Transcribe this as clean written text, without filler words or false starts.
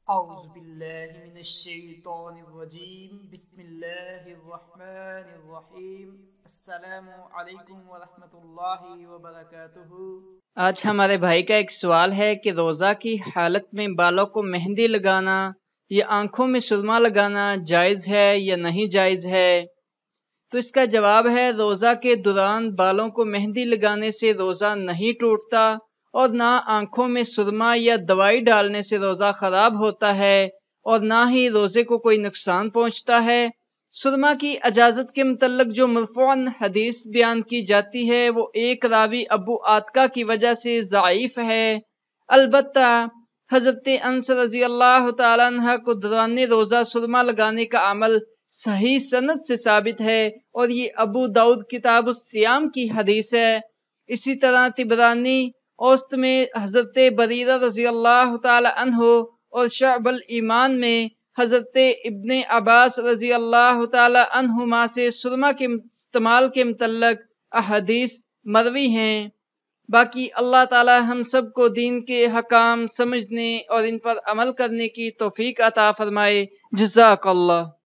اعوذ باللہ من الشیطان الرجیم بسم اللہ الرحمن الرحیم السلام علیکم ورحمۃ اللہ وبرکاتہ۔ آج ہمارے بھائی کا ایک سوال ہے کہ روزہ کی حالت میں بالوں کو مہندی لگانا یا آنکھوں میں سرما لگانا جائز ہے یا نہیں جائز ہے؟ تو اس کا جواب ہے، روزہ کے دوران بالوں کو مہندی لگانے سے روزہ نہیں ٹوٹتا اور نہ آنکھوں میں سرما یا دوائی ڈالنے سے روزہ خراب ہوتا ہے اور نہ ہی روزے کو کوئی نقصان پہنچتا ہے۔ سرما کی اجازت کے متعلق جو مرفوعاً حدیث بیان کی جاتی ہے وہ ایک راوی ابو عاتقہ کی وجہ سے ضعیف ہے۔ البتہ حضرت انس رضی اللہ تعالیٰ عنہ کو دوران روزہ سرما لگانے کا عمل صحیح سند سے ثابت ہے اور یہ ابو داؤد کتاب الصیام کی حدیث ہے۔ اسی طرح طبرانی اوسط میں حضرت بریرہ رضی اللہ تعالی عنہ اور شعب الایمان میں حضرت ابن عباس رضی اللہ تعالی عنہما سے سرما کے استعمال کے متعلق احادیث مروی ہیں۔ باقی اللہ تعالی ہم سب کو دین کے حکام سمجھنے اور ان پر عمل کرنے کی توفیق عطا فرمائے۔ جزاک اللہ۔